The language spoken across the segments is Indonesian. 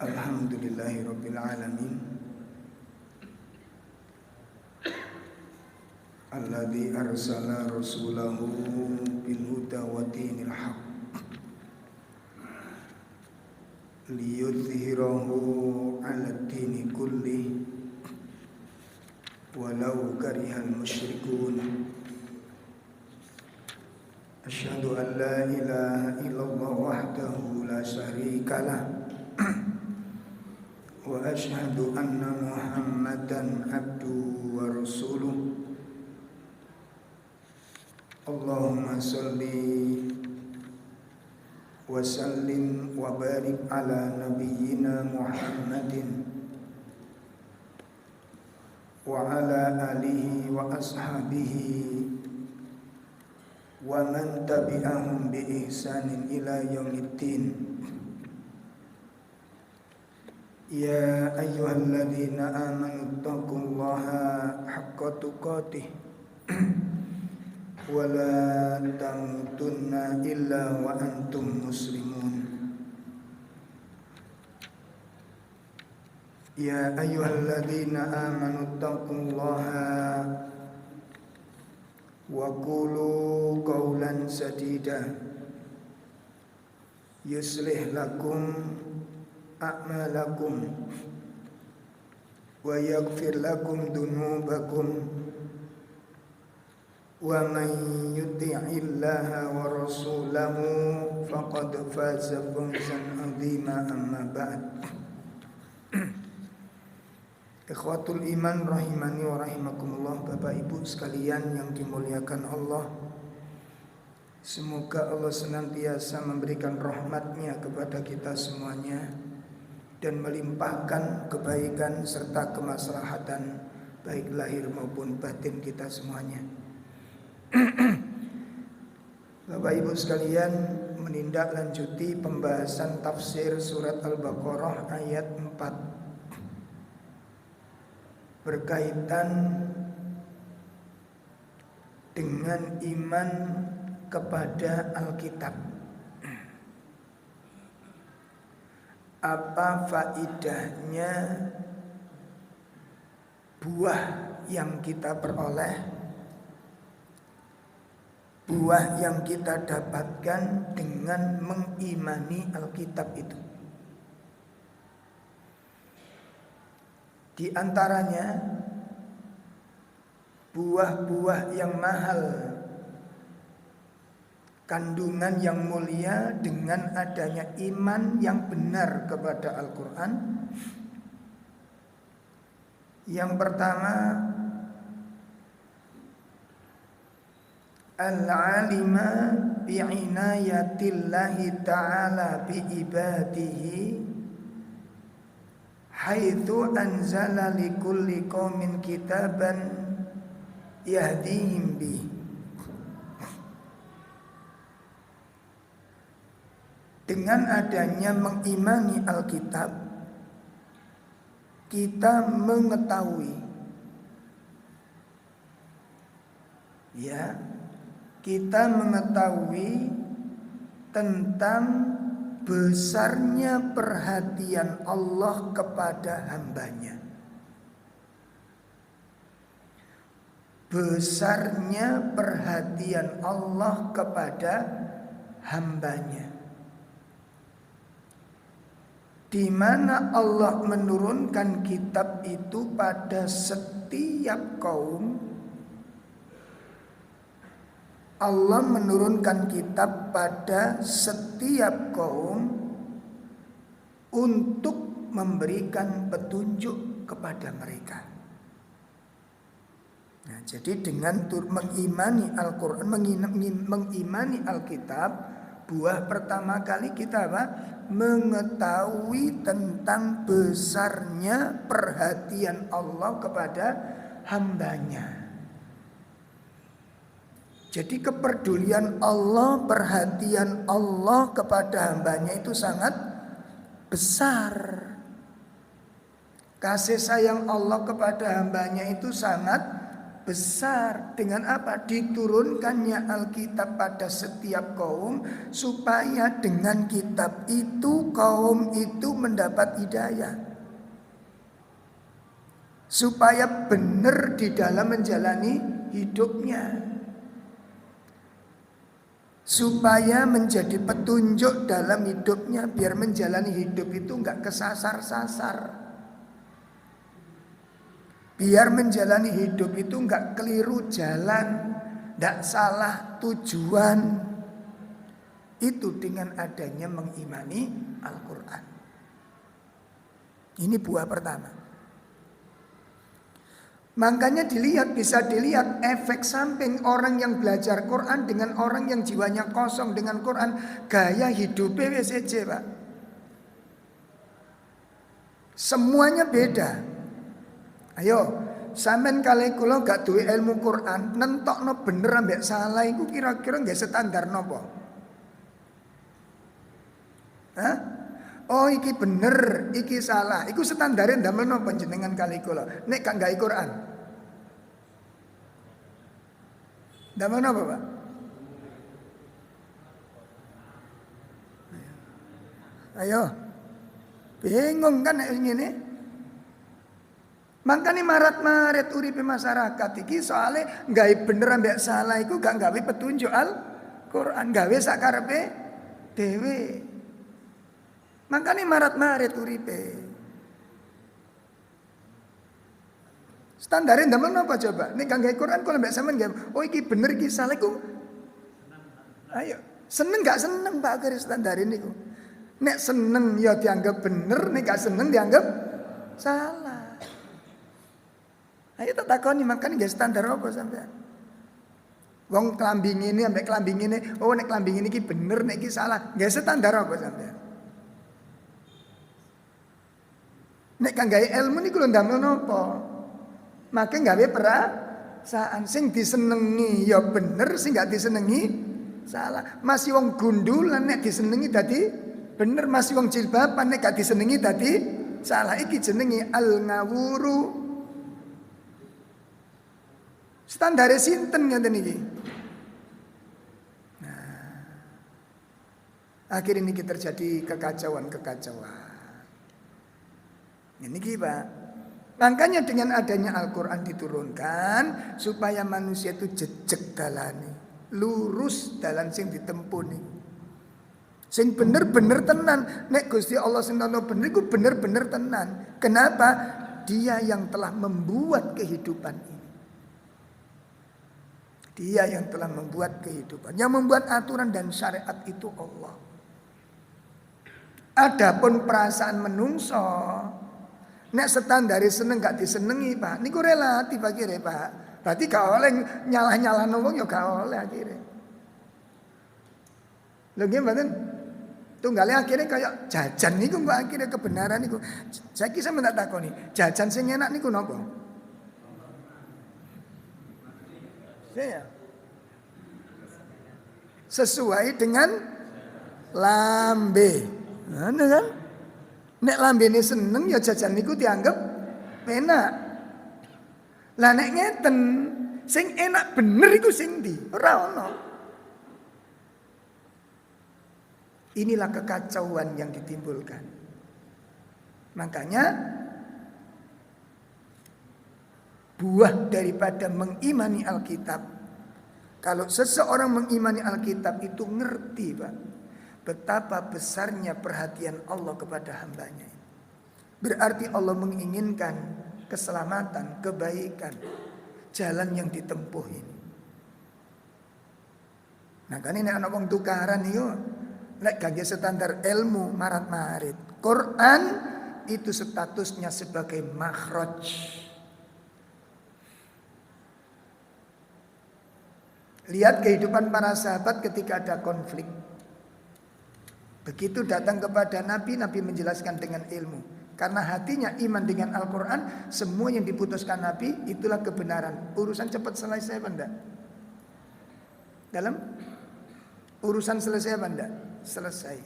Alhamdulillahirabbil alamin. Alladzi arsala rasulahu bil huda wa dinil haqq liyudhhirahu 'alad dini kulli walau karihal musyrikun. Asyhadu an la ilaha illallah wahdahu la syarikalah wa asyhadu anna Muhammadan abduhu wa rasuluh. Allahumma sholli wa sallim wa barik ala nabiyyina Muhammadin wa ala alihi wa ashabihi wa man tabi'ahum bi ihsanin ila yaumiddin. Ya ayyuhalladzina amanu taqullaha haqqa tuqatih wa la tamutunna illa wa antum muslimun. Ya ayyuhalladzina amanu taqullaha wa qulu qawlan sadida yuslih lakum a'malakum wa yaghfir lakum dunubakum wa man yuti'illaha wa rasulahu faqad faza fawzan 'azima. Amma ba'd. Ikhwatul iman rahimani wa rahimakumullah, Bapak Ibu sekalian yang dimuliakan Allah. Semoga Allah senantiasa memberikan rahmatnya kepada kita semuanya dan melimpahkan kebaikan serta kemaslahatan baik lahir maupun batin kita semuanya. Bapak Ibu sekalian, menindaklanjuti pembahasan tafsir surat Al-Baqarah ayat 4 berkaitan dengan iman kepada Alkitab. Apa faidahnya buah yang kita peroleh, buah yang kita dapatkan dengan mengimani Alkitab itu? Di antaranya buah-buah yang mahal, kandungan yang mulia dengan adanya iman yang benar kepada Al-Quran. Yang pertama, al-alima bi'inayatillahi ta'ala bi'ibadihi haitsu anzala likulli qaumin kitaban yahdihim bi. Dengan adanya mengimani Alkitab, kita mengetahui, kita mengetahui tentang besarnya perhatian Allah kepada hambanya. Besarnya perhatian Allah kepada hambanya, di mana Allah menurunkan kitab itu pada setiap kaum. Allah menurunkan kitab pada setiap kaum untuk memberikan petunjuk kepada mereka. Nah, jadi dengan mengimani Al-Quran, mengimani Alkitab, buah pertama kali kita apa? Mengetahui tentang besarnya perhatian Allah kepada hambanya. Jadi kepedulian Allah, perhatian Allah kepada hambanya itu sangat besar. Kasih sayang Allah kepada hambanya itu sangat besar. Dengan apa? Diturunkannya Alkitab pada setiap kaum, supaya dengan kitab itu kaum itu mendapat hidayah, supaya benar di dalam menjalani hidupnya, supaya menjadi petunjuk dalam hidupnya, biar menjalani hidup itu enggak kesasar-sasar. Biar menjalani hidup itu enggak keliru jalan, enggak salah tujuan. Itu dengan adanya mengimani Al-Quran. Ini buah pertama. Makanya bisa dilihat efek samping orang yang belajar Quran dengan orang yang jiwanya kosong dengan Quran. Gaya hidupnya wis aja, Pak. Semuanya beda. Ayo, sampean kali kula gak duwe ilmu Quran, nentokno bener ambek salah iku kira-kira nggih standar nopo? Hah? Oh iki bener, iki salah. Iku standare ndamel napa jenengan kali kula? Nek gak gawe Quran. Ndamel napa, Pak? Ayo. Bingung kan nek ngene? Makanya marat-marit uripe masyarakat iki soalnya gawe bener ambek salah iku gak gawe petunjuk Al-Quran, gawe sakarepe dhewe. Makanya marat-marit uripe. Standare ndamel napa coba? Nek gak gawe Quran kok ambek sampean gawe, oh iki bener iki salah iku. Ayo, seneng gak seneng Pak garis standare niku. Nek seneng ya dianggap bener, nek gak seneng dianggap salah. Ayo tak takoni makane nggih standar apa sampean? Wong klambi ngene ambek klambi ngene, oh nek klambi ngene iki bener, nek iki salah. Nggih standar apa sampean? Nek kang gawe ilmu niku lho ndamel napa? Make gawe perasaan sing disenengi ya bener, sing gak disenengi salah. Masih wong gundulan nek disenengi dadi bener, masih wong jilbaban nek gak disenengi dadi salah. Iki jenenge al-ngawuru. Standare sinten ngeten iki. Nah, akhir ini terjadi kekacauan. Ini Pak. Makanya dengan adanya Al-Quran diturunkan supaya manusia itu jejeg dalane, lurus dalan sing ditempuh nih. Sing bener-bener tenan. Nek Gusti Allah sing nono bener iku bener-bener tenan. Kenapa? Dia yang telah membuat kehidupan ini. Dia yang telah membuat kehidupan. Yang membuat aturan dan syariat itu Allah. Adapun perasaan menungso, nek standare seneng gak disenengi Pak, niku relatif akhirnya Pak. Berarti gak oleh nyalah-nyalah wong ya gak oleh akhirnya. Lho nggih mboten? Tunggale akhirnya kayak jajan niku Pak, akhirnya kebenaran niku. Saiki sampe tak takoni, jajan sing enak niku napa? Ya. Sesuai dengan lambe. Nah, kan? Nek lambene seneng ya jajan niku dianggap enak. Lah nek ngeten, sing enak bener iku sing ndi? Ora ono. Inilah kekacauan yang ditimbulkan. Makanya buah daripada mengimani Alkitab. Kalau seseorang mengimani Alkitab itu ngerti Pak, betapa besarnya perhatian Allah kepada hambanya. Berarti Allah menginginkan keselamatan, kebaikan, jalan yang ditempuh ini. Nah kan ini anak wong tukaran yo, lek gangge standar ilmu marat-marit. Quran itu statusnya sebagai makhraj. Lihat kehidupan para sahabat ketika ada konflik. Begitu datang kepada Nabi, Nabi menjelaskan dengan ilmu. Karena hatinya iman dengan Al-Quran, semua yang diputuskan Nabi itulah kebenaran. Urusan cepat selesai apa enggak? Dalam urusan selesai apa enggak? Selesai.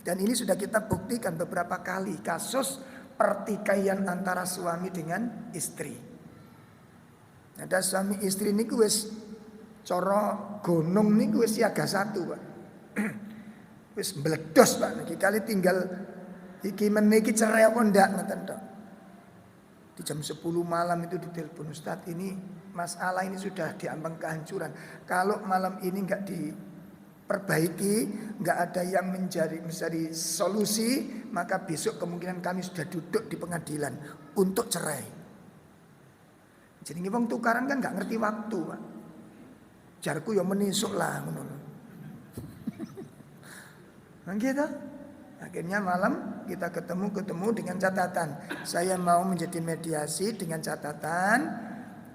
Dan ini sudah kita buktikan beberapa kali kasus pertikaian antara suami dengan istri. Ada suami istri niku wis cara gunung niku wis siaga 1, Pak. Wis meledos, Pak. Niki kali tinggal iki meniki cerai apa ndak ngoten tok. Di jam 10 malam itu ditelepon, Ustaz, ini masalah ini sudah diambang kehancuran. Kalau malam ini enggak diperbaiki, enggak ada yang mencari solusi, maka besok kemungkinan kami sudah duduk di pengadilan untuk cerai. Jadi wong tukaran kan enggak ngerti waktu, Pak. Jarku ya menisuk lah ngono. Nah gitu. Akhirnya malam kita ketemu dengan catatan, saya mau menjadi mediasi dengan catatan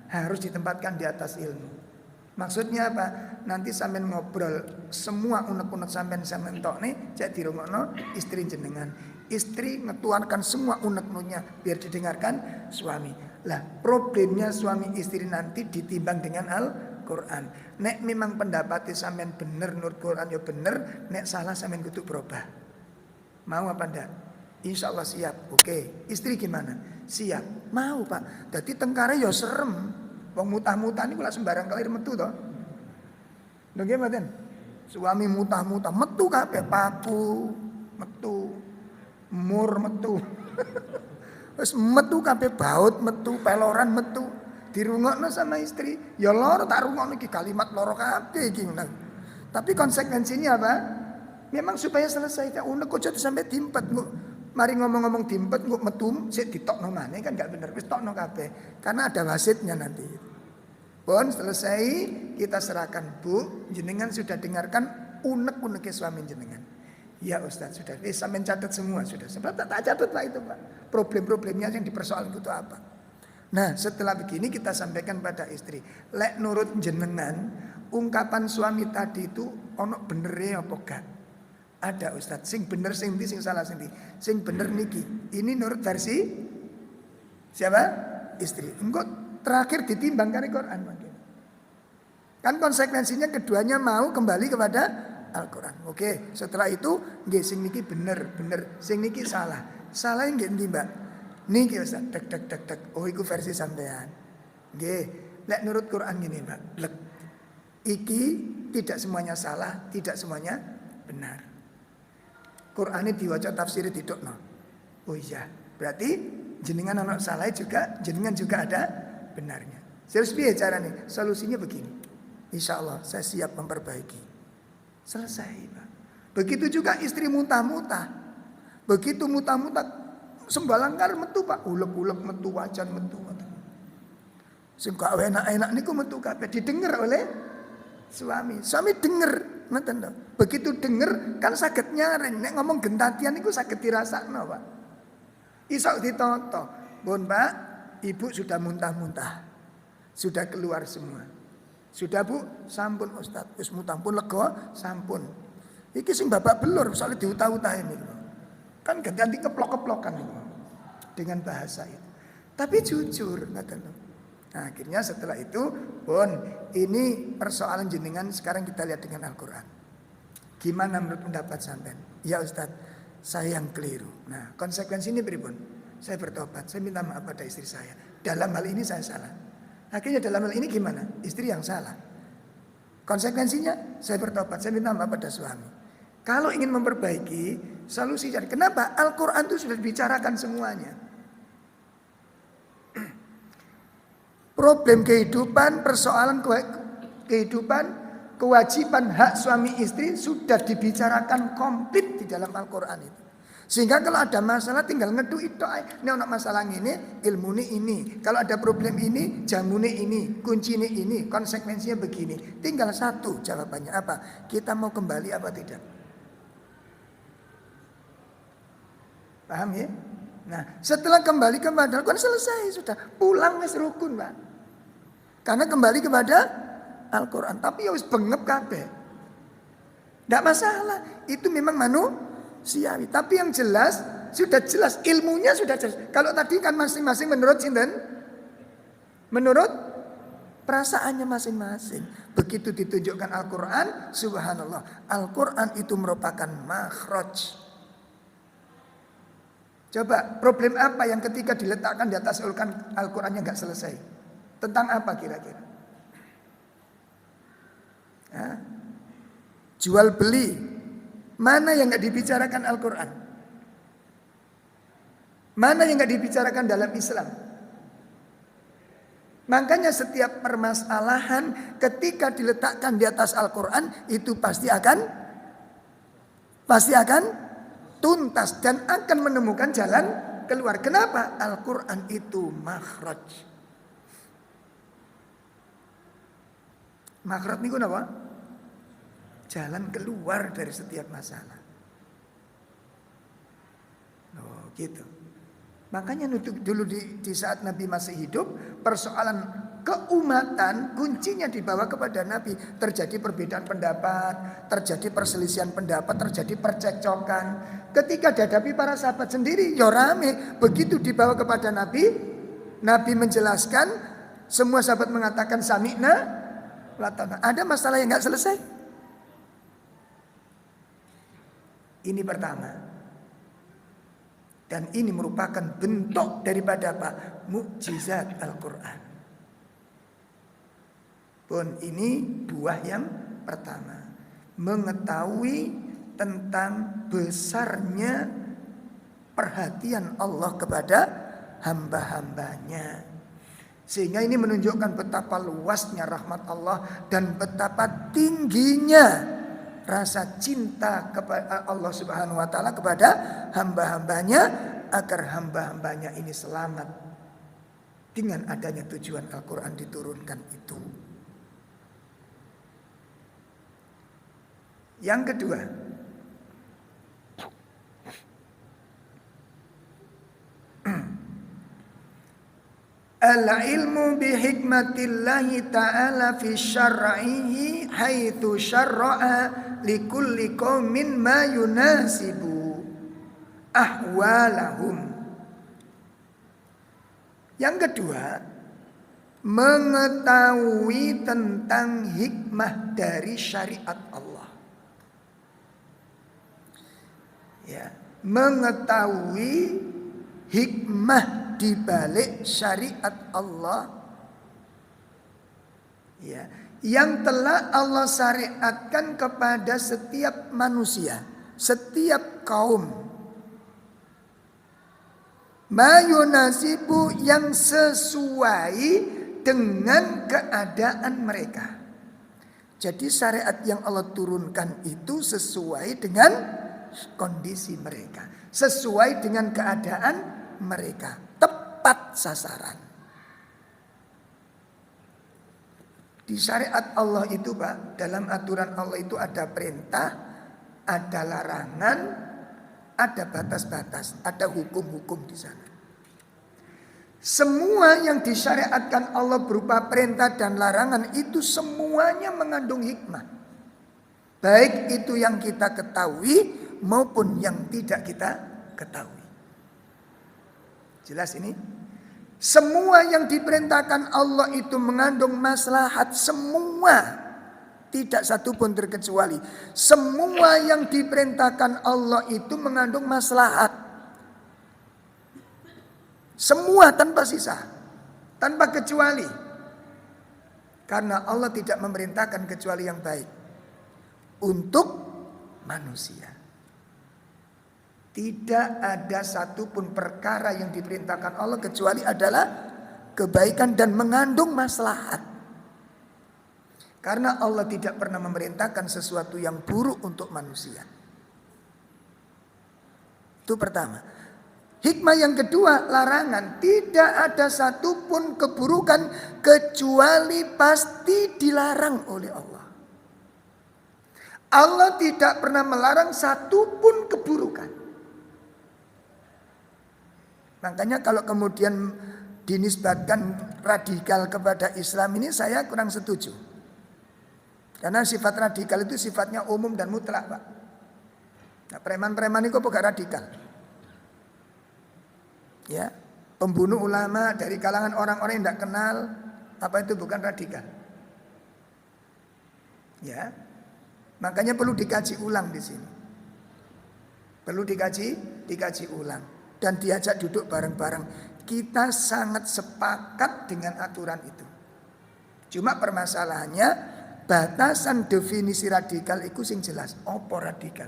harus ditempatkan di atas ilmu. Maksudnya apa? Nanti sampean ngobrol semua unek-unek sampean tok nih, cek dirungokno istri jenengan. Istri ngetuarkan semua unek-uneknya biar didengarkan suami. Lah, problemnya suami istri nanti ditimbang dengan Al-Qur'an. Nek memang pendapatnya sampean bener, nurut Quran ya bener, nek salah sampean kudu berubah. Mau apa ndak? Insya Allah siap. Oke. Istri gimana? Siap. Mau, Pak. Jadi tengkare ya serem. Wong mutah-mutah niku lak sembarang kelir metu to. Lho nggih mboten? Suami mutah-mutah metu kabeh, paku metu, mur metu. Wis metu kabeh, baut metu, peloran metu. Dirungokno sama istri. Ya loro tak rungokno iki kalimat loro kabeh iki. Tapi konsekuensinya apa? Memang supaya selesai unek kok sampai timpet nguk. Mari ngomong-ngomong timpet nguk metum sik ditokno maneh kan gak bener wis tokno kabeh. Karena ada wasitnya nanti. Pun selesai kita serahkan, Bu, jenengan sudah dengarkan unek-uneke suami jenengan. Ya Ustaz sudah. Sampeyan catat semua sudah. Sebab tak catat Pak itu, Pak. Problem-problemnya yang dipersoalkan itu apa? Nah, setelah begini kita sampaikan pada istri, lek nurut jenengan, ungkapan suami tadi itu ono benere apa gak? Ada Ustaz, sing bener sing ndi, sing salah sing ndi. Sing bener niki. Ini nurut versi siapa? Istri. Engko terakhir ditimbang karo Quran mungkin. Kan konsekuensinya keduanya mau kembali kepada Al-Qur'an. Oke, setelah itu nggih sing niki bener, sing niki salah. Salah nggih ndi, Mbak? Niki Ustaz, tek. Oh, iku versi sampean. Nggih, lek nurut Quran gini, Mbak. Lek. Iki tidak semuanya salah, tidak semuanya benar. Qur'ane diwaca tafsir didokno. Oh iya, berarti jenengan ana salah juga, jenengan juga ada benarnya. Terus piye carane? Solusinya begini. Insyaallah saya siap memperbaiki. Selesai, Pak. Begitu juga istri mutah-mutah. Begitu mutah-mutah sembalang karo metu, Pak. Ulek-ulek metu, wajan metu. Sing gak enak-enak niku metu kabeh didengar oleh suami. Suami denger. Begitu denger kan saged nyaring. Nek ngomong gentatian niku saged dirasakno, Pak. Iso ditonton. Pun Pak, Ibu sudah muntah-muntah. Sudah keluar semua. Sudah Bu, sampun Ustaz. Wis muntah pun lega, sampun. Iki sing babak belur soalnya diutah-utahin niku. Kan ganti keplok-keplokan niku. Dengan bahasa itu. Tapi jujur ngoten. Nah, akhirnya setelah itu pun ini persoalan jenengan sekarang kita lihat dengan Al-Quran. Gimana menurut pendapat sampean? Ya Ustaz, saya yang keliru. Nah, konsekuensi ini pripun? Saya bertobat, saya minta maaf pada istri saya. Dalam hal ini saya salah. Akhirnya dalam hal ini gimana? Istri yang salah. Konsekuensinya saya bertobat, saya minta maaf pada suami. Kalau ingin memperbaiki, solusi cari. Kenapa? Al-Quran itu sudah dibicarakan semuanya. Problem kehidupan, persoalan kehidupan, kewajiban hak suami istri sudah dibicarakan komplit di dalam Al-Quran itu. Sehingga kalau ada masalah tinggal ngedu itu. Ini ada masalah ini, ilmu ini. Kalau ada problem ini, jamune ini, kunci ini, konsekuensinya begini. Tinggal satu jawabannya apa? Kita mau kembali apa tidak? Paham ya? Nah, setelah kembali kepada Al-Quran selesai sudah. Pulang wis rukun, Pak. Karena kembali kepada Al-Quran. Tapi ya wis bengep kabeh. Tidak masalah. Itu memang manusiawi. Tapi yang jelas, sudah jelas. Ilmunya sudah jelas. Kalau tadi kan masing-masing menurut sinten? Menurut perasaannya masing-masing. Begitu ditunjukkan Al-Quran, subhanallah. Al-Quran itu merupakan makhraj. Coba problem apa yang ketika diletakkan di atas Al-Quran yang gak selesai? Tentang apa kira-kira? Jual beli. Mana yang gak dibicarakan Al-Quran? Mana yang gak dibicarakan dalam Islam? Makanya setiap permasalahan ketika diletakkan di atas Al-Quran itu pasti akan tuntas dan akan menemukan jalan keluar. Kenapa? Al-Quran itu makhraj. Makhraj ini apa? Jalan keluar dari setiap masalah. Oh, gitu. Makanya dulu di saat Nabi masih hidup, persoalan keumatan kuncinya dibawa kepada Nabi. Terjadi perbedaan pendapat, terjadi perselisihan pendapat, terjadi percekcokan. Ketika dihadapi para sahabat sendiri, ya rame. Begitu dibawa kepada Nabi, Nabi menjelaskan, semua sahabat mengatakan sami'na wa ata'na. Ada masalah yang gak selesai. Ini pertama. Dan ini merupakan bentuk daripada apa? Mukjizat Al-Quran. Pun ini buah yang pertama. Mengetahui tentang besarnya perhatian Allah kepada hamba-hambanya. Sehingga ini menunjukkan betapa luasnya rahmat Allah dan betapa tingginya rasa cinta kepada Allah Subhanahu wa taala kepada hamba-hambanya agar hamba-hambanya ini selamat dengan adanya tujuan Al-Qur'an diturunkan itu. Yang kedua, al-ilmu bi hikmatillahi ta'ala fi syar'ihi haitsu syarra'a likulli qaumin ma yunasibu ahwalahum. Yang kedua, mengetahui tentang hikmah dari syariat Allah. Ya, mengetahui hikmah di balik syariat Allah, ya, yang telah Allah syariatkan kepada setiap manusia, setiap kaum. Mayunasibu, yang sesuai dengan keadaan mereka. Jadi syariat yang Allah turunkan itu sesuai dengan kondisi mereka, sesuai dengan keadaan mereka, tepat sasaran. Di syariat Allah itu, Pak, dalam aturan Allah itu ada perintah, ada larangan, ada batas-batas, ada hukum-hukum di sana. Semua yang disyariatkan Allah berupa perintah dan larangan itu semuanya mengandung hikmah. Baik itu yang kita ketahui maupun yang tidak kita ketahui. Jelas ini? Semua yang diperintahkan Allah itu mengandung maslahat, semua. Tidak satu pun terkecuali. Semua yang diperintahkan Allah itu mengandung maslahat. Semua tanpa sisa, tanpa kecuali. Karena Allah tidak memerintahkan kecuali yang baik untuk manusia. Tidak ada satupun perkara yang diperintahkan Allah kecuali adalah kebaikan dan mengandung maslahat. Karena Allah tidak pernah memerintahkan sesuatu yang buruk untuk manusia. Itu pertama. Hikmah yang kedua, larangan. Tidak ada satupun keburukan kecuali pasti dilarang oleh Allah. Allah tidak pernah melarang satupun keburukan. Makanya kalau kemudian dinisbatkan radikal kepada Islam ini saya kurang setuju. Karena sifat radikal itu sifatnya umum dan mutlak, Pak. Nah, preman-preman itu bukan radikal. Ya, pembunuh ulama dari kalangan orang-orang yang tidak kenal, apa itu bukan radikal? Ya, makanya perlu dikaji ulang di sini. Perlu dikaji ulang dan diajak duduk bareng-bareng. Kita sangat sepakat dengan aturan itu. Cuma permasalahannya batasan definisi radikal itu sing jelas. Apa radikal?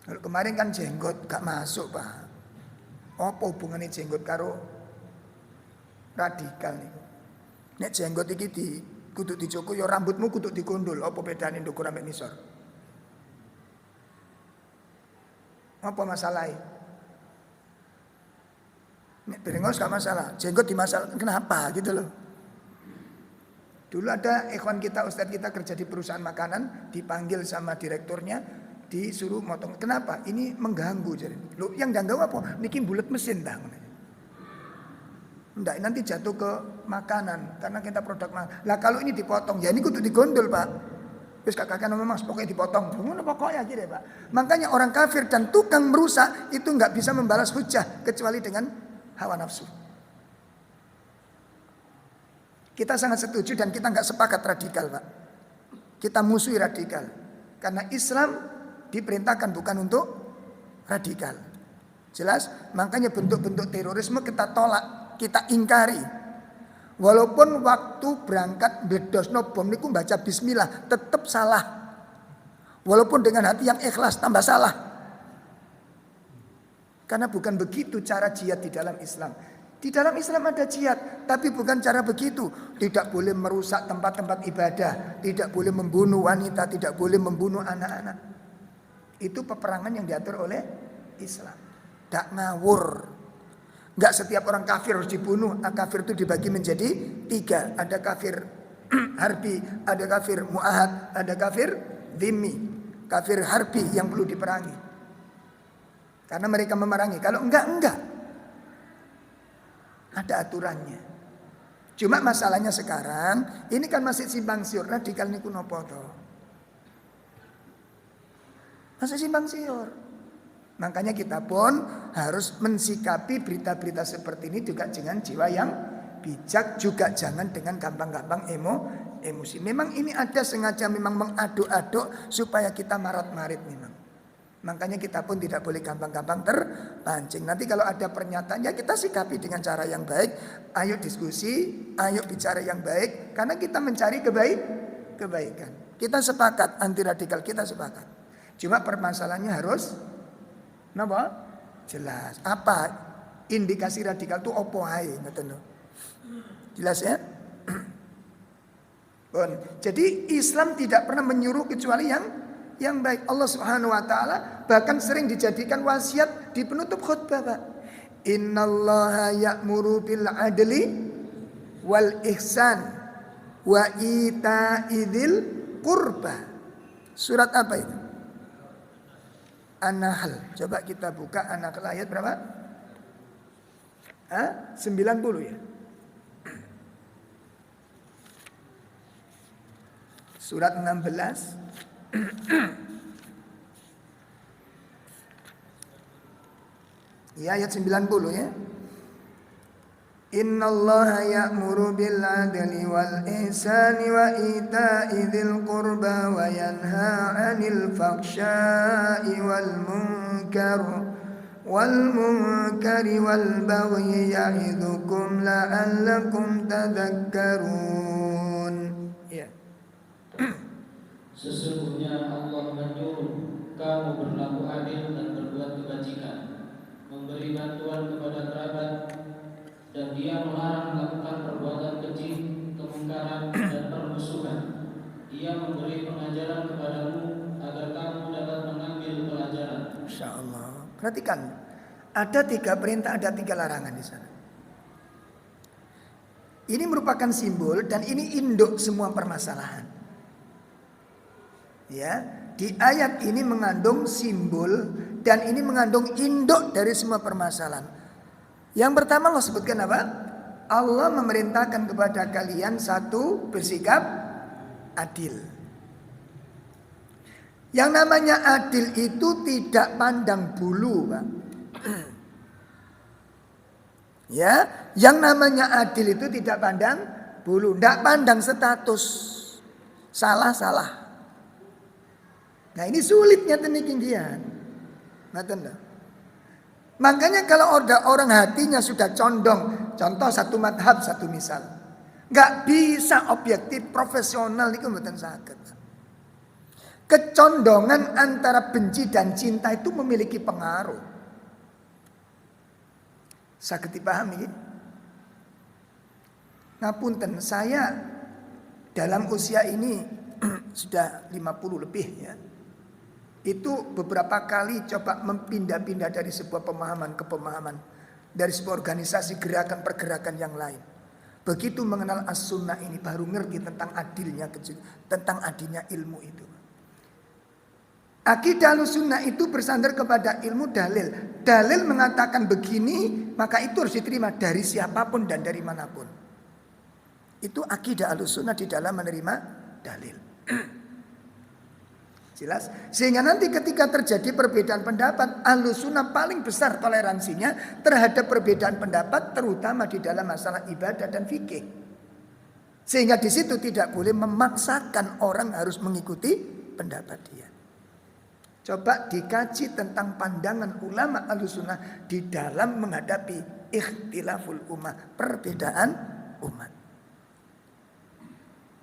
Kalau kemarin kan jenggot gak masuk, Pak. Apa hubungannya jenggot karo radikal nih? Nek jenggot iki kudu dicukur, ya rambutmu kudu dikondol. Apa bedane ndukur ambek nisor? Apa masalahnya? Nek berengos gak masalah, jenggot dimasalah. Kenapa gitu loh? Dulu ada ikhwan kita, ustadz kita kerja di perusahaan makanan, dipanggil sama direkturnya, disuruh motong. Kenapa? Ini mengganggu. Jadi, lo yang ganggu apa? Niki bulet mesin dah. Enggak, nanti jatuh ke makanan karena kita produk makanan. Lah kalau ini dipotong, ya ini kudu digondol, Pak. Terus kakak nama Mas pokoknya dipotong. Gimana pokoknya gitu ya, Pak. Makanya orang kafir dan tukang merusak itu enggak bisa membalas hujah kecuali dengan hawa nafsu. Kita sangat setuju dan kita enggak sepakat radikal, Pak. Kita musuhi radikal. Karena Islam diperintahkan bukan untuk radikal. Jelas? Makanya bentuk-bentuk terorisme kita tolak. Kita ingkari. Walaupun waktu berangkat bledosno bom niku baca bismillah tetap salah. Walaupun dengan hati yang ikhlas tambah salah. Karena bukan begitu cara jihad di dalam Islam. Di dalam Islam ada jihad, tapi bukan cara begitu. Tidak boleh merusak tempat-tempat ibadah, tidak boleh membunuh wanita, tidak boleh membunuh anak-anak. Itu peperangan yang diatur oleh Islam. Tak ngawur. Enggak setiap orang kafir harus dibunuh. Kafir itu dibagi menjadi 3. Ada kafir harbi, ada kafir mu'ahad, ada kafir dhimmi. Kafir harbi yang perlu diperangi. Karena mereka memerangi. Kalau enggak. Ada aturannya. Cuma masalahnya sekarang, ini kan masih simpang siur. Radikal niku nopo to? Masih simpang siur. Makanya kita pun harus mensikapi berita-berita seperti ini juga dengan jiwa yang bijak, juga jangan dengan gampang-gampang emosi. Memang ini ada sengaja memang mengaduk-aduk supaya kita marat-marit memang. Makanya kita pun tidak boleh gampang-gampang terpancing. Nanti kalau ada pernyataan ya kita sikapi dengan cara yang baik. Ayo diskusi, ayo bicara yang baik. Karena kita mencari kebaikan. Kita sepakat anti radikal, kita sepakat. Cuma permasalahannya harus napa? Jelas. Apa indikasi radikal itu opo ae ngoten lho. Jelas ya? Bon. Jadi Islam tidak pernah menyuruh kecuali yang baik. Allah Subhanahu wa taala bahkan sering dijadikan wasiat di penutup khutbah, Pak. Innallaha ya'muru bil adli wal ihsan wa ita'idil qurba. Surat apa itu? An-Nahl. Coba kita buka An-Nahl ayat berapa? 90 ya. Surat 16. Ya ayat 90 ya. Innallaha ya'muru bil adli wal ihsani wa ita'i dzil qurba wa yanha 'anil fahsya'i wal munkari wal baghi ya'idzukum la'allakum tadhakkarun. Ya. Sesungguhnya Allah menyuruh kamu berlaku adil dan berbuat kebajikan, memberi bantuan kepada kerabat, dan Dia melarang melakukan perbuatan keji, kemungkaran, dan permusuhan. Dia memberi pengajaran kepadamu agar kamu dapat mengambil pelajaran. Insyaallah. Perhatikan, ada 3 perintah, ada 3 larangan di sana. Ini merupakan simbol dan ini induk semua permasalahan. Ya, di ayat ini mengandung simbol dan ini mengandung induk dari semua permasalahan. Yang pertama Allah sebutkan apa? Allah memerintahkan kepada kalian satu, bersikap adil. Yang namanya adil itu tidak pandang bulu, Pak. Ya, yang namanya adil itu tidak pandang bulu, tidak pandang status. Salah. Nah, ini sulitnya ketinggian. Makanya kalau ada orang hatinya sudah condong, contoh satu madhab, satu misal. Nggak bisa objektif profesional itu mboten saged. Kecondongan antara benci dan cinta itu memiliki pengaruh. Saged dipahami? Ngapunten, saya dalam usia ini sudah 50 lebih ya. Itu beberapa kali coba mempindah-pindah dari sebuah pemahaman ke pemahaman, dari sebuah organisasi pergerakan yang lain. Begitu mengenal as-sunnah ini baru ngerti tentang adilnya ilmu itu. Akidah Ahlussunnah itu bersandar kepada ilmu dalil. Dalil mengatakan begini, maka itu harus diterima dari siapapun dan dari manapun. Itu akidah Ahlussunnah di dalam menerima dalil. Jelas? Sehingga nanti ketika terjadi perbedaan pendapat, Ahlussunnah paling besar toleransinya terhadap perbedaan pendapat, terutama di dalam masalah ibadah dan fikih. Sehingga di situ tidak boleh memaksakan orang harus mengikuti pendapat dia. Coba dikaji tentang pandangan ulama Ahlussunnah di dalam menghadapi ikhtilaful ummah, perbedaan umat.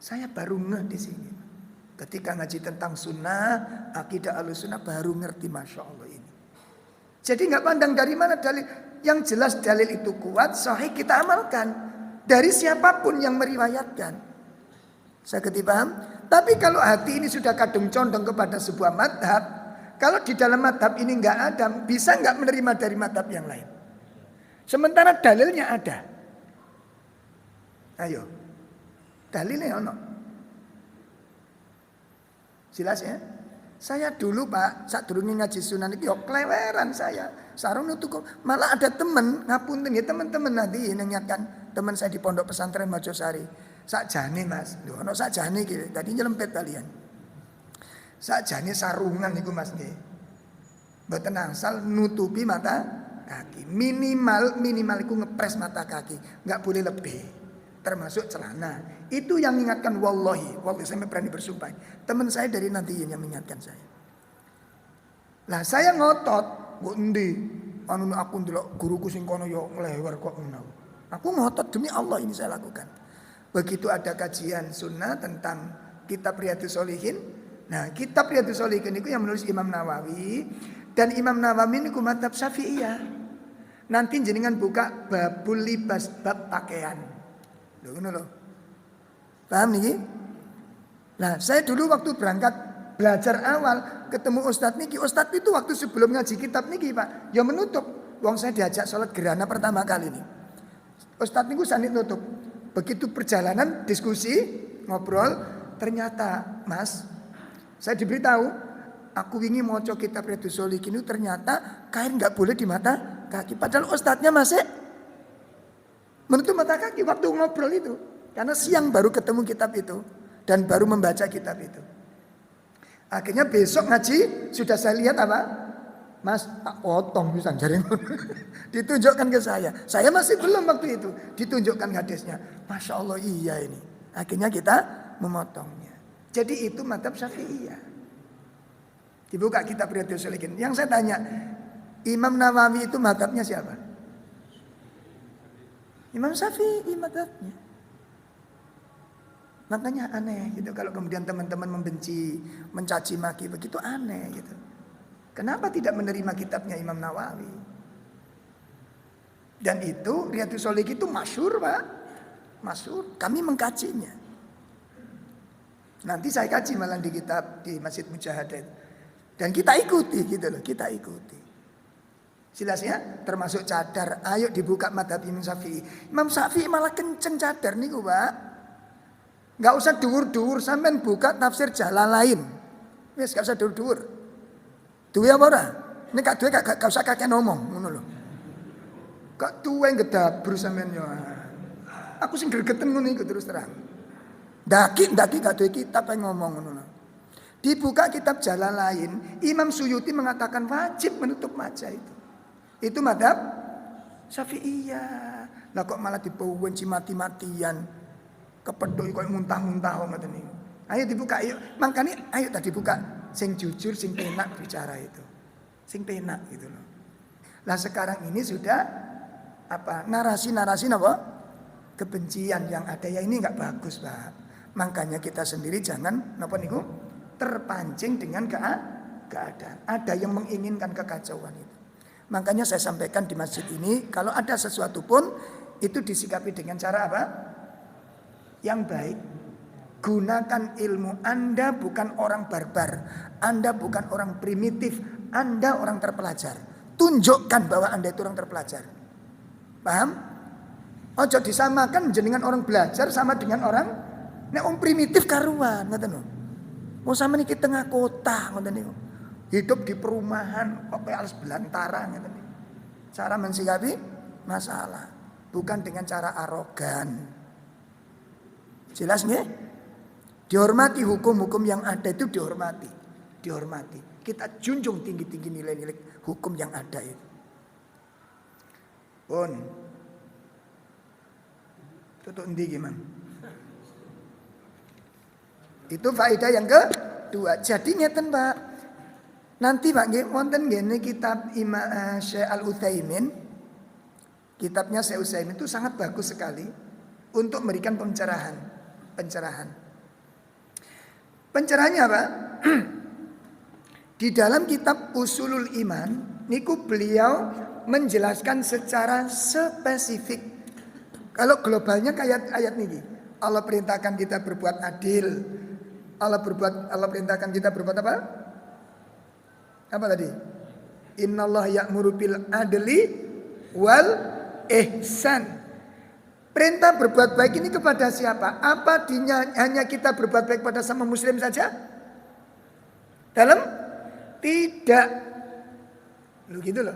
Saya baru ngeh di sini. Ketika ngaji tentang sunnah, akidah Ahlussunnah baru ngerti, masya Allah ini. Jadi nggak pandang dari mana dalil, yang jelas dalil itu kuat, sahih kita amalkan dari siapapun yang meriwayatkan. Saya paham. Tapi kalau hati ini sudah kadung condong kepada sebuah madhab, kalau di dalam madhab ini nggak ada, bisa nggak menerima dari madhab yang lain? Sementara dalilnya ada. Ayo, dalilnya ono. Jelas ya? Saya dulu Pak, saat dulu ngaji sunan itu keleweran saya. Sarung itu malah ada temen, ngapunten ya teman-teman nanti ingatkan teman saya di pondok pesantren Mojosari. Sakjane Mas, lho ono sakjane iki, tadi nyelempet kalian. Sakjane sarungan niku Mas nggih. Mboten asal nutupi mata kaki. Minimal iku ngepres mata kaki, enggak boleh lebih. Termasuk celana. Itu yang mengingatkan wallahi saya berani bersumpah. Teman saya dari Nadiyin yang mengingatkan saya. Lah saya ngotot, mbok endi? Anu aku ndelok guruku sing kono yo nglewer kok ngono. Aku ngotot demi Allah ini saya lakukan. Begitu ada kajian sunnah tentang kitab Riyadhus Shalihin. Nah, kitab Riyadhus Shalihin itu yang menulis Imam Nawawi, dan Imam Nawawi niku mazhab Syafi'iyah. Nanti jenengan buka babul libas, bab pakaian. Lho ngono lho. Paham nih? Nah, saya dulu waktu berangkat belajar awal ketemu Ustadz niki. Ustadz itu waktu sebelum ngaji kitab niki Pak, ya menutup. Wong saya diajak sholat gerhana pertama kali ini. Ustadz niku sanit nutup. Begitu perjalanan diskusi ngobrol, ternyata Mas, saya diberitahu, aku ingin mau coba kitab Riyadhus Shalihin itu ternyata kain nggak boleh di mata kaki. Padahal Ustadznya masih menutup mata kaki waktu ngobrol itu. Karena siang baru ketemu kitab itu dan baru membaca kitab itu. Akhirnya besok ngaji sudah saya lihat apa? Mas, tak potong bisa jaring. Ditunjukkan ke saya. Saya masih belum waktu itu. Ditunjukkan hadisnya. Masya Allah iya ini. Akhirnya kita memotongnya. Jadi itu mazhab Syafi'iyah. Dibuka kitab Riyadhus Shalihin. Yang saya tanya, Imam Nawawi itu mazhabnya siapa? Imam Syafi'i mazhabnya. Makanya aneh gitu kalau kemudian teman-teman membenci, mencaci maki begitu aneh gitu. Kenapa tidak menerima kitabnya Imam Nawawi? Dan itu Riyadhus Shalihin itu masyhur Pak. Masyhur, kami mengkajinya. Nanti saya kaji malah di kitab di Masjid Mujahadat. Dan kita ikuti gitu loh, kita ikuti. Jelas ya, termasuk cadar. Ayo dibuka madhab Imam Syafi'i. Imam Syafi'i malah kenceng cadar niku Pak. Gak usah duwur-duwur, sampean buka tafsir Jalalain. Wis gak usah duwur-duwur. Duwe apa ora? Nek gak duwe gak usah kakek ngomong, ngono lho. Kok tuwe ngedabru sampean yo. Aku sing gregeten ngono iku terus terang. Ndaki gak duwe kitab ae ngomong ngono lho. Dibuka kitab Jalalain, Imam Suyuti mengatakan wajib menutup wajah itu. Itu madhab Syafi'iyah. Lah kok malah dibawen mati-matian. Kepedhok kok muntah-muntah ngoten niku. Ayo dibuka, ayo. Makanya ayo tadi buka sing jujur, sing penak bicara itu. Sing penak gitu loh. Lah sekarang ini sudah apa? Narasi-narasi napa? kebencian yang ada ya ini nggak bagus, Pak. Makanya kita sendiri jangan napa niku terpancing dengan keadaan. Ada yang menginginkan kekacauan itu. Makanya saya sampaikan di masjid ini, kalau ada sesuatu pun itu disikapi dengan cara apa? Yang baik. Gunakan ilmu. Anda bukan orang barbar, Anda bukan orang primitif, Anda orang terpelajar. Tunjukkan bahwa Anda itu orang terpelajar. Paham? Ojo disamakan jenengan orang belajar sama dengan orang orang primitif karuan, ngoten lho. Mau sama niki tengah kota, ngoten niku. Hidup di perumahan kok kayak alas belantara, ngoten niku. Cara mensikapi masalah bukan dengan cara arogan. Jelas nggih? Dihormati hukum-hukum yang ada itu dihormati. Dihormati. Kita junjung tinggi-tinggi nilai-nilai hukum yang ada itu. Pun tutup endi gimana? Itu faedah yang kedua. Jadi ngeten, Pak. Nanti Pak nggih wonten ngene kitab Imam Syekh Al-Utsaimin. Kitabnya Syekh Utsaimin itu sangat bagus sekali untuk memberikan pencerahan. Pencerahannya apa? Di dalam kitab Usulul Iman niku beliau menjelaskan secara spesifik. Kalau globalnya kayak ayat niki. Allah perintahkan kita berbuat adil. Allah perintahkan kita berbuat apa? Apa tadi? Innallaha ya'muru bil adli wal ihsan. Perintah berbuat baik ini kepada siapa? Apa hanya kita berbuat baik pada sama muslim saja? Dalam? Tidak. Lu gitu loh.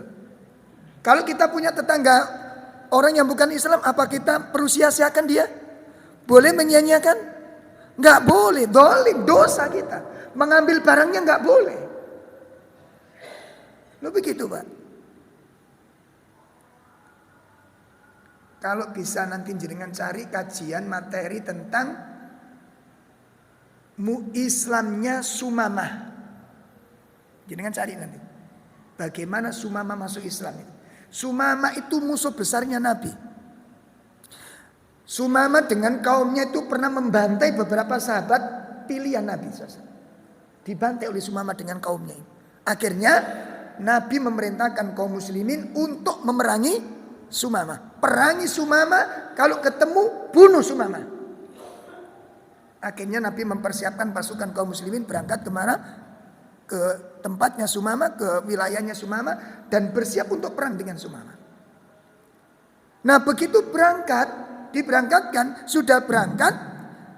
Kalau kita punya tetangga orang yang bukan Islam, apa kita perlu sia-siakan dia? Boleh menyia-nyiakan? Enggak boleh, dolim, dosa kita. Mengambil barangnya enggak boleh. Lu begitu, Pak. Kalau bisa nanti jenengan cari kajian materi tentang Islamnya Sumamah. Jenengan cari nanti. Bagaimana Sumamah masuk Islam itu. Sumamah itu musuh besarnya Nabi. Sumamah dengan kaumnya itu pernah membantai beberapa sahabat pilihan Nabi. Dibantai oleh Sumamah dengan kaumnya. Akhirnya Nabi memerintahkan kaum muslimin untuk memerangi Sumamah. Perangi Sumamah, kalau ketemu bunuh Sumamah. Akhirnya Nabi mempersiapkan pasukan kaum muslimin berangkat kemana? Ke tempatnya Sumamah, ke wilayahnya Sumamah dan bersiap untuk perang dengan Sumamah. Nah, begitu diberangkatkan, sudah berangkat,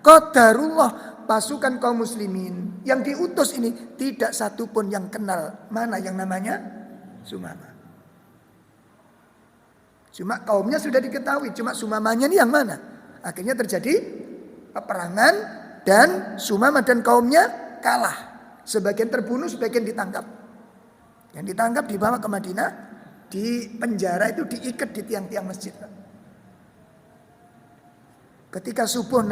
qadarullah pasukan kaum muslimin yang diutus ini tidak satu pun yang kenal mana yang namanya Sumamah. Cuma kaumnya sudah diketahui, cuma Sumamahnya ini yang mana? Akhirnya terjadi peperangan dan Sumamah dan kaumnya kalah. Sebagian terbunuh, sebagian ditangkap. Yang ditangkap dibawa ke Madinah, di penjara itu diikat di tiang-tiang masjid. Ketika subuh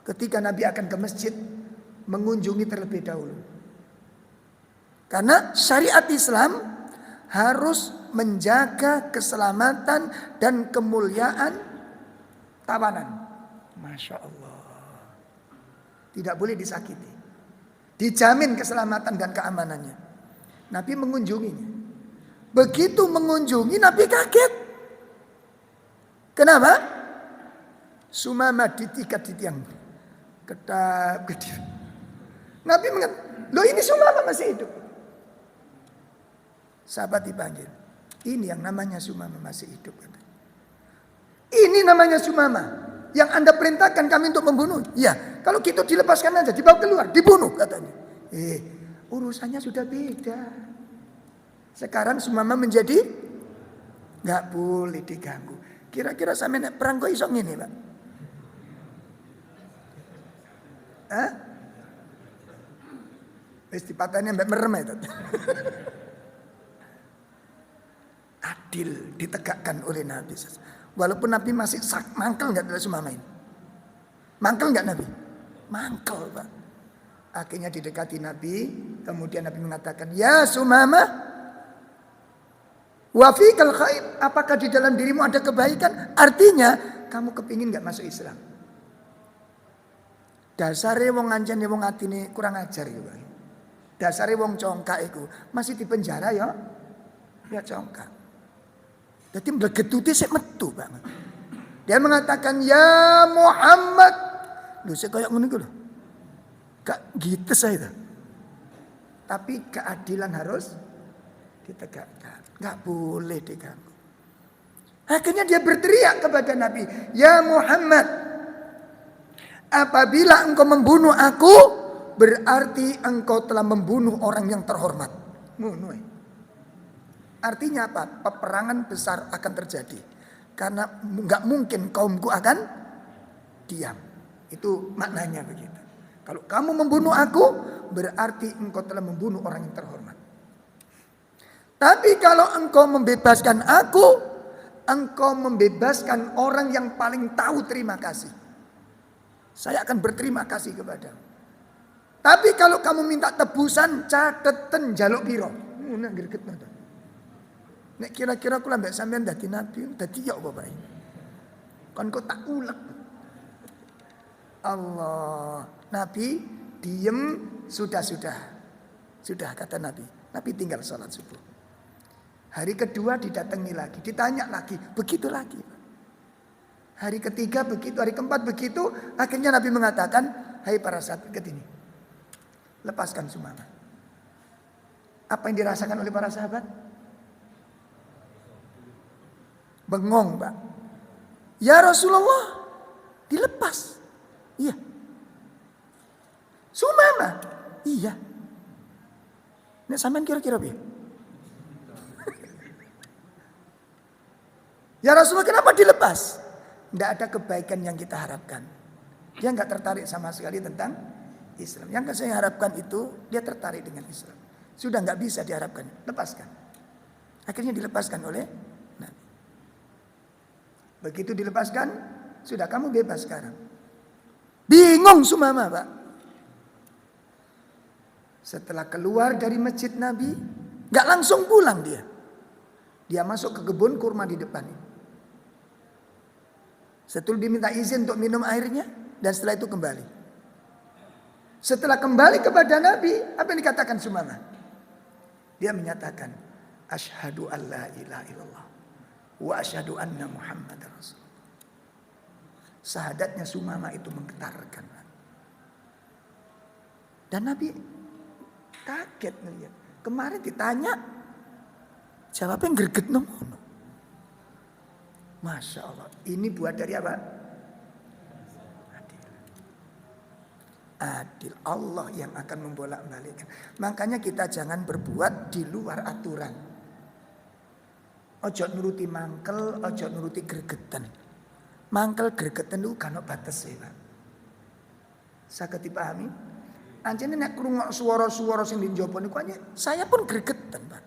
ketika Nabi akan ke masjid, mengunjungi terlebih dahulu. Karena syariat Islam harus menjaga keselamatan dan kemuliaan tawanan. Masya Allah. Tidak boleh disakiti. Dijamin keselamatan dan keamanannya. Nabi mengunjunginya. Begitu mengunjungi, Nabi kaget. Kenapa? Sumamah diikat di tiang. Ketap. Nabi mengatakan, loh ini Sumamah masih hidup. Sahabat dipanggil. Ini yang namanya Sumamah masih hidup. Ini namanya Sumamah. Yang Anda perintahkan kami untuk membunuh. Ya, kalau gitu dilepaskan aja, dibawa keluar, dibunuh katanya. Urusannya sudah beda. Sekarang Sumamah menjadi nggak boleh diganggu. Kira-kira sampe nek perang kok iso ngene, Pak? Hah? Wis dipateni mbek merem itu. Adil ditegakkan oleh Nabi. Walaupun Nabi masih mangkel nggak dari Sumamah ini? Mangkel nggak Nabi? Mangkel, Pak. Akhirnya didekati Nabi, kemudian Nabi mengatakan, ya Sumamah, Wa fikal khair, apakah di dalam dirimu ada kebaikan? Artinya kamu kepingin gak masuk Islam. Dasare wong ngancene wong atine kurang ajar iku, Pak. Dasare wong congkak iku masih di penjara ya. Ya congkak. Dadi mblegetuti sik metu, Pak. Dia mengatakan, "Ya Muhammad." Lho sik koyo ngono iku lho. Gak gitu saya. Tapi keadilan harus ditegakkan. Gak boleh diganggu. Akhirnya dia berteriak kepada Nabi, "Ya Muhammad, apabila engkau membunuh aku, berarti engkau telah membunuh orang yang terhormat." Artinya apa? Peperangan besar akan terjadi. Karena nggak mungkin kaumku akan diam. Itu maknanya begitu. Kalau kamu membunuh aku, berarti engkau telah membunuh orang yang terhormat. Tapi kalau engkau membebaskan aku, engkau membebaskan orang yang paling tahu terima kasih. Saya akan berterima kasih kepadamu. Tapi kalau kamu minta tebusan, cateten jaluk piro. Ngono greget ngono. Nek kira-kira kula mbek sampean dadi nabi, dadi ya apa bae. Kon kok tak ulek. Allah, Nabi diem sudah. Sudah kata Nabi. Nabi tinggal sholat subuh. Hari kedua didatangi lagi, ditanya lagi, begitu lagi. Hari ketiga begitu, hari keempat begitu. Akhirnya Nabi mengatakan, "Hai para sahabat ini, lepaskan Sumamah." Apa yang dirasakan oleh para sahabat? Bengong, Pak. "Ya Rasulullah, dilepas." "Iya." "Sumamah?" "Iya." Nek sampean kira-kira piye? "Ya Rasulullah, kenapa dilepas?" Tidak ada kebaikan yang kita harapkan. Dia nggak tertarik sama sekali tentang Islam. Yang saya harapkan itu dia tertarik dengan Islam. Sudah nggak bisa diharapkan, lepaskan. Akhirnya dilepaskan oleh Nabi. Begitu dilepaskan, sudah kamu bebas sekarang. Bingung Sumamah, Pak. Setelah keluar dari masjid Nabi, nggak langsung pulang dia. Dia masuk ke kebun kurma di depan. Setelah diminta izin untuk minum airnya, dan setelah itu kembali. Setelah kembali kepada Nabi, apa yang dikatakan Sumamah? Dia menyatakan, "Asyhadu an la ilaha illallah wa asyhadu anna Muhammadar Rasulullah." Syahadatnya Sumamah itu menggetarkan. Dan Nabi kaget melihat. Kemarin ditanya, jawabnya greget ngono. Masya Allah, ini buat dari apa? Adil. Allah yang akan membolak-balikkan. Makanya kita jangan berbuat di luar aturan. Ojo nuruti mangkel, ojo nuruti gregetan. Mangkel gregetan itu kan batas ya, Pak. Saged dipahami? Anjene nek krungu swara-swara sing njaba niku saya pun gregetan, Pak.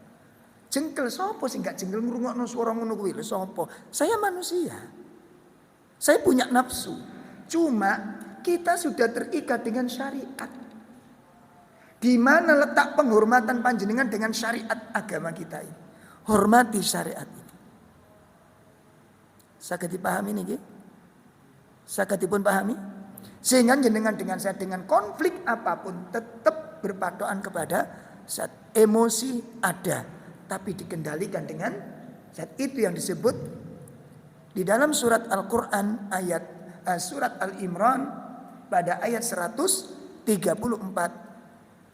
Jengkel sapa sing gak jengkel ngrungokno swara ngono kuwi lho sapa? Saya manusia. Saya punya nafsu. Cuma kita sudah terikat dengan syariat. Di mana letak penghormatan panjenengan dengan syariat agama kita ini? Hormati syariat ini. Saged dipahami niki? Saged dipun pahami? Sehingga jenengan dengan saya dengan konflik apapun tetap berpatokan kepada saat emosi ada. Tapi dikendalikan dengan zat itu yang disebut di dalam surat Al-Quran surat Al-Imran pada ayat 134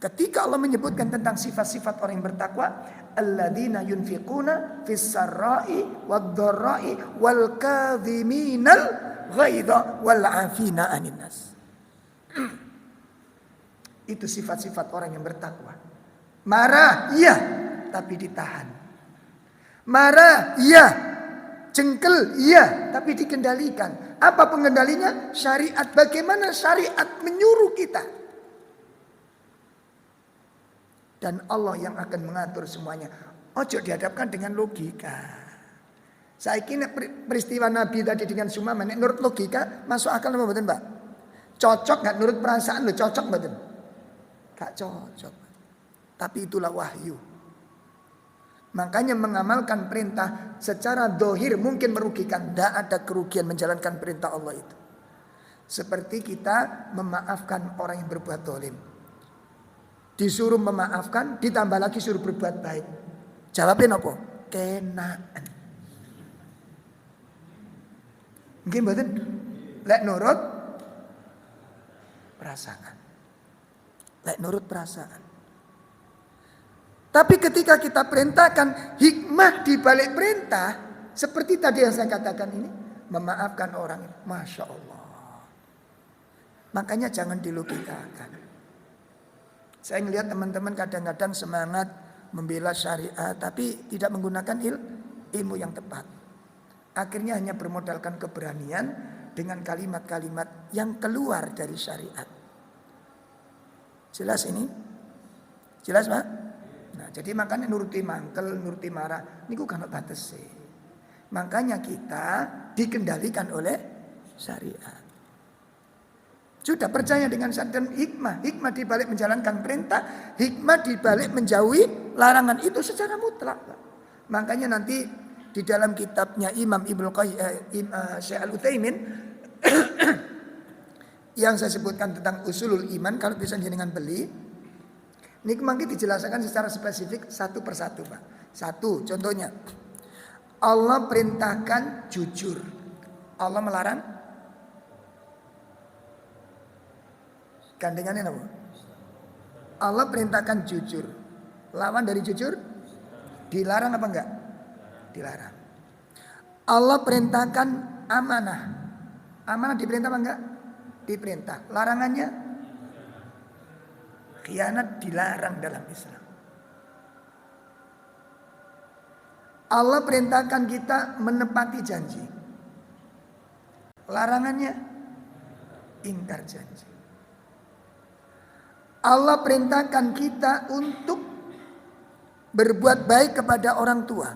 ketika Allah menyebutkan tentang sifat-sifat orang yang bertakwa, alladzina yunfiquna fis sarra'i wad-dharra'i wal kadhiminal ghaidha wal 'afina 'anil nas. Itu sifat-sifat orang yang bertakwa. Marah, iya, tapi ditahan. Marah, iya. Jengkel, iya, tapi dikendalikan. Apa pengendalinya? Syariat. Bagaimana syariat menyuruh kita? Dan Allah yang akan mengatur semuanya. Ojo dihadapkan dengan logika. Saya kira peristiwa Nabi tadi dengan Sumamah, menurut logika masuk akal apa mboten, Pak? Cocok nggak menurut perasaan lo? Cocok mboten? Gak cocok. Tapi itulah wahyu. Makanya mengamalkan perintah secara dohir mungkin merugikan. Tidak ada kerugian menjalankan perintah Allah itu. Seperti kita memaafkan orang yang berbuat zalim. Disuruh memaafkan, ditambah lagi suruh berbuat baik. Jawabin apa? Kenaan. Mungkin betul. Lek nurut perasaan. Lek nurut perasaan. Tapi ketika kita perintahkan hikmah di balik perintah, seperti tadi yang saya katakan ini, memaafkan orang, Masya Allah. Makanya jangan dilogikakan. Saya melihat teman-teman kadang-kadang semangat membela syariat, tapi tidak menggunakan ilmu yang tepat. Akhirnya hanya bermodalkan keberanian dengan kalimat-kalimat yang keluar dari syariat. Jelas ini? Jelas Pak? Nah, jadi makanya nuruti mangkel, nuruti marah, ini kan batas sih. Makanya kita dikendalikan oleh syariat. Sudah percaya dengan syariat hikmah. Hikmah dibalik menjalankan perintah, hikmah dibalik menjauhi larangan itu secara mutlak. Makanya nanti di dalam kitabnya Imam Ibnu Qayyim Syekh Al-Utsaimin yang saya sebutkan tentang usulul iman, kalau bisa jenengan beli, ini mungkin dijelaskan secara spesifik satu persatu Pak. Satu, contohnya Allah perintahkan jujur, Allah melarang gandengannya apa? Allah perintahkan jujur, lawan dari jujur dilarang apa enggak? Dilarang. Allah perintahkan amanah, amanah diperintah apa enggak? Diperintah. Larangannya khianat dilarang dalam Islam. Allah perintahkan kita menepati janji. Larangannya ingkar janji. Allah perintahkan kita untuk berbuat baik kepada orang tua.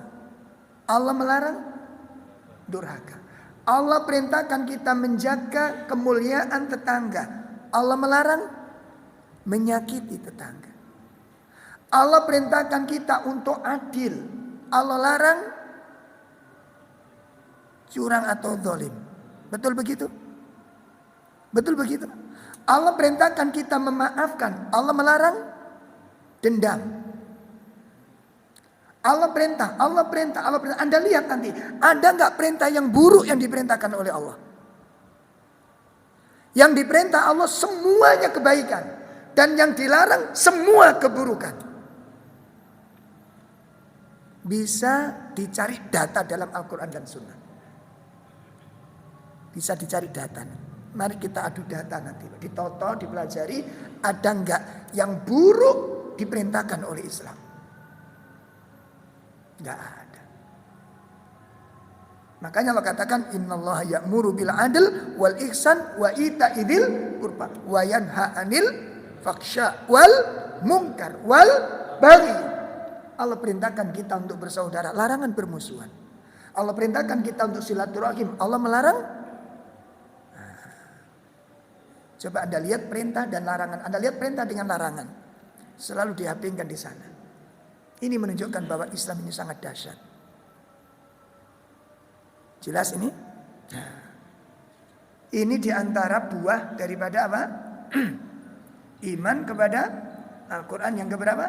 Allah melarang durhaka. Allah perintahkan kita menjaga kemuliaan tetangga. Allah melarang menyakiti tetangga. Allah perintahkan kita untuk adil. Allah larang curang atau zalim. Betul begitu? Betul begitu? Allah perintahkan kita memaafkan. Allah melarang dendam. Allah perintah. Anda lihat nanti, ada nggak perintah yang buruk yang diperintahkan oleh Allah? Yang diperintah Allah semuanya kebaikan, dan yang dilarang semua keburukan. Bisa dicari data dalam Al-Quran dan Sunnah. Bisa dicari data. Mari kita adu data nanti, ditoto, dipelajari, ada nggak yang buruk diperintahkan oleh Islam? Nggak ada. Makanya Allah katakan innallaha ya'muru bil 'adl wal ihsan wa ita'idzil qurba wa yanha 'anil faksha wal munkar wal baghi. Allah perintahkan kita untuk bersaudara, larangan bermusuhan. Allah perintahkan kita untuk silaturahim, Allah melarang. Coba Anda lihat perintah dan larangan. Anda lihat perintah dengan larangan. Selalu dihapingkan di sana. Ini menunjukkan bahwa Islam ini sangat dahsyat. Jelas ini? Nah, ini diantara buah daripada apa? Iman kepada Al-Quran yang keberapa?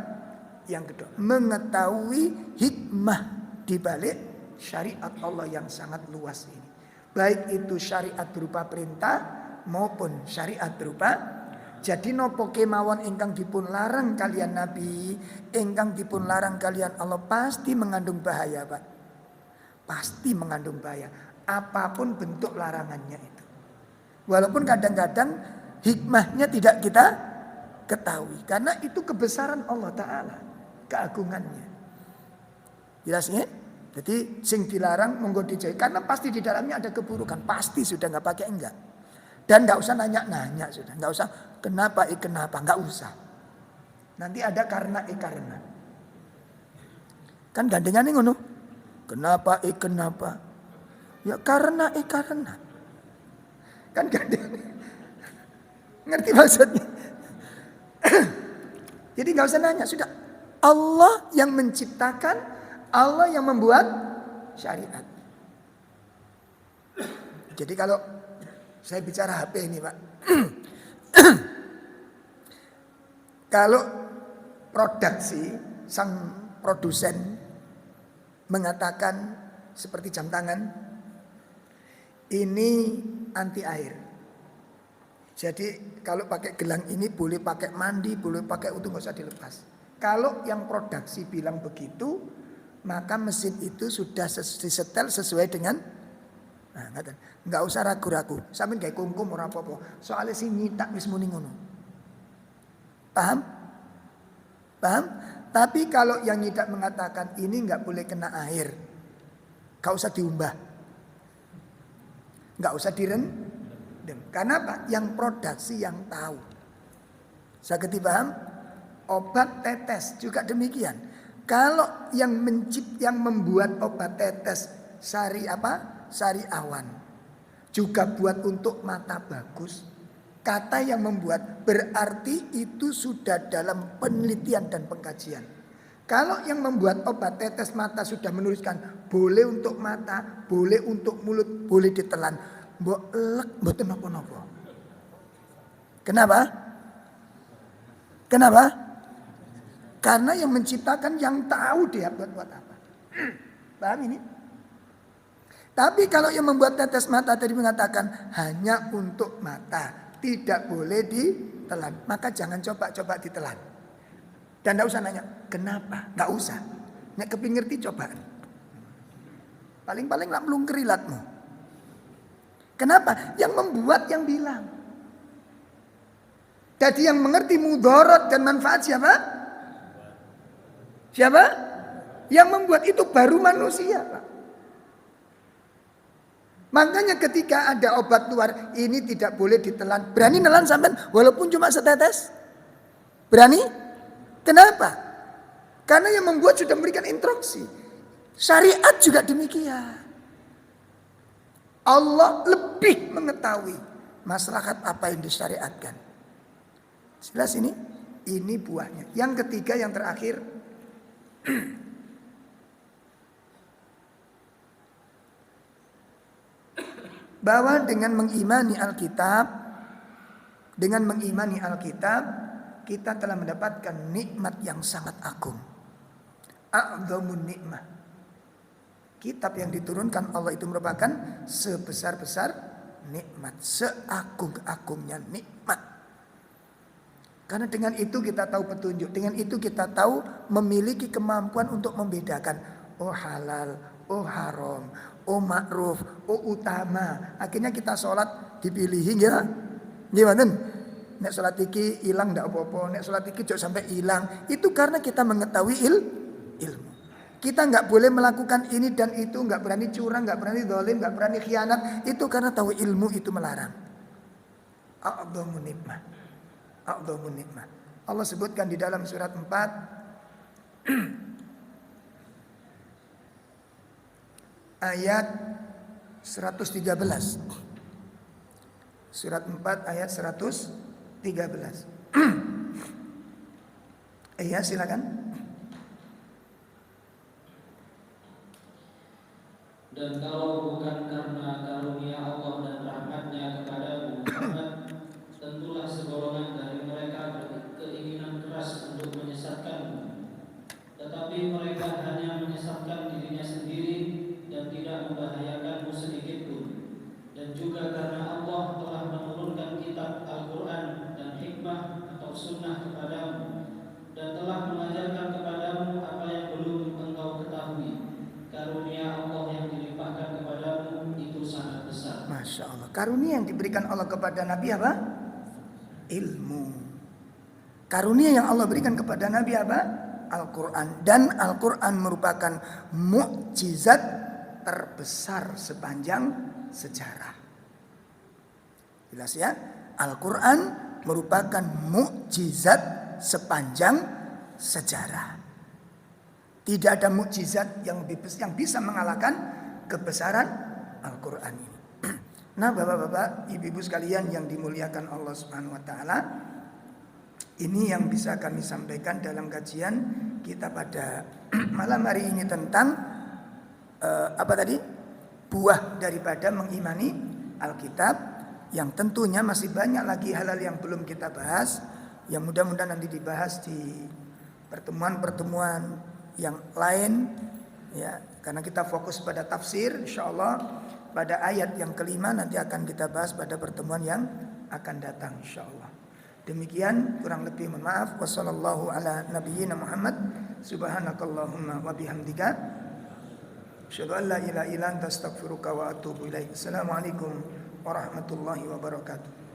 Yang kedua, mengetahui hikmah dibalik syariat Allah yang sangat luas ini. Baik itu syariat berupa perintah maupun syariat berupa. Jadi nopo kemawon ingkang dipun larang kalian Nabi, ingkang dipun larang kalian Allah, pasti mengandung bahaya Pak. Pasti mengandung bahaya. Apapun bentuk larangannya itu. Walaupun kadang-kadang hikmahnya tidak kita ketahui. Karena itu kebesaran Allah Ta'ala. Keagungannya. Jelas ya? Jadi sing dilarang monggo dijauhi. Karena pasti di dalamnya ada keburukan. Pasti sudah gak pakai enggak. Dan gak usah nanya-nanya sudah. Gak usah kenapa gak usah. Nanti ada karena. Kan gandengannya ngono. Kenapa kenapa. Ya karena. Kan gandengannya. Ngerti maksudnya? Jadi gak usah nanya. Sudah Allah yang menciptakan, Allah yang membuat syariat. Jadi kalau saya bicara HP ini Pak, kalau produksi sang produsen mengatakan seperti jam tangan, ini anti air. Jadi kalau pakai gelang ini boleh pakai mandi, boleh pakai utuh, nggak usah dilepas. Kalau yang produksi bilang begitu, maka mesin itu sudah disetel sesuai dengan, nah, nggak usah ragu-ragu. Sampeyan gawe kungkum ora apa-apa. Soalnya sing nyitak wis muni ngono. Paham? Paham? Tapi kalau yang nyitak mengatakan ini nggak boleh kena air, nggak usah diumbah, nggak usah direndam. Karena apa? Yang produksi yang tahu. Saya paham? Obat tetes juga demikian. Kalau yang membuat obat tetes sari awan juga buat untuk mata bagus. Kata yang membuat berarti itu sudah dalam penelitian dan pengkajian. Kalau yang membuat obat tetes mata sudah menuliskan boleh untuk mata, boleh untuk mulut, boleh ditelan, mbok elek mboten napa-napa. Kenapa? Kenapa? Karena yang menciptakan yang tahu dia buat apa. Paham ini? Tapi kalau yang membuat tetes mata tadi mengatakan hanya untuk mata, tidak boleh ditelan, maka jangan coba-coba ditelan. Dan tidak usah nanya kenapa, tidak usah. Nek keping ngerti cobaan. Paling-paling lah belum kerilatmu. Kenapa? Yang membuat yang bilang. Jadi yang mengerti mudarat dan manfaat siapa? Siapa? Yang membuat itu baru manusia, Pak. Makanya ketika ada obat luar ini tidak boleh ditelan. Berani nelan sampean walaupun cuma setetes? Berani? Kenapa? Karena yang membuat sudah memberikan instruksi. Syariat juga demikian. Allah lebih mengetahui maslahat apa yang disyariatkan. Jelas ini? Ini buahnya. Yang ketiga, yang terakhir, bahwa dengan mengimani Alkitab, kita telah mendapatkan nikmat yang sangat agung. A'dhamun nikmah. Kitab yang diturunkan Allah itu merupakan sebesar-besar nikmat, seagung-agungnya nikmat. Karena dengan itu kita tahu petunjuk, dengan itu kita tahu memiliki kemampuan untuk membedakan oh halal, oh haram, oh ma'ruf, oh utama. Akhirnya kita sholat dipilihin ya. Gimana? Nek sholat iki hilang ndak apa-apa, nek sholat iki jauh sampai hilang. Itu karena kita mengetahui ilmu. Kita nggak boleh melakukan ini dan itu, nggak berani curang, nggak berani zalim, nggak berani khianat. Itu karena tahu ilmu itu melarang. A'dhamun nikmah. A'dhamun nikmah. Allah sebutkan di dalam surat 4 ayat 113. Surat 4 ayat 113. Iya, silakan. Dan kalau bukan karena karunia Allah dan rahmatnya kepadamu Muhammad, tentulah segolongan dari mereka berkeinginan keras untuk menyesatkanmu. Tetapi mereka hanya menyesatkan dirinya sendiri dan tidak membahayakanmu sedikit pun. Dan juga karena Allah telah menurunkan kitab Al-Quran dan hikmah atau sunnah kepadamu, dan telah mengajarkan kepadamu apa yang belum engkau ketahui. Karunia Allah yang dilimpahkan kepadamu itu sangat besar. Masya Allah. Karunia yang diberikan Allah kepada Nabi apa? Ilmu. Karunia yang Allah berikan kepada Nabi apa? Al-Quran. Dan Al-Quran merupakan mukjizat terbesar sepanjang sejarah. Jelas ya? Al-Quran merupakan mukjizat sepanjang sejarah. Tidak ada mukjizat yang bisa mengalahkan kebesaran Al-Quran ini. Nah, bapak-bapak, ibu-ibu sekalian yang dimuliakan Allah Subhanahu wa taala, ini yang bisa kami sampaikan dalam kajian kita pada malam hari ini tentang buah daripada mengimani Alkitab, yang tentunya masih banyak lagi hal-hal yang belum kita bahas, yang mudah-mudahan nanti dibahas di pertemuan-pertemuan yang lain ya, karena kita fokus pada tafsir. Insyaallah pada ayat yang kelima nanti akan kita bahas pada pertemuan yang akan datang insyaallah. Demikian kurang lebih mohon maaf. Wassallallahu ala nabiyyina Muhammad subhanakallahumma wa bihamdika asyhadu an la ilaha illa anta astaghfiruka wa atubu ilaik. Assalamualaikum warahmatullahi wabarakatuh.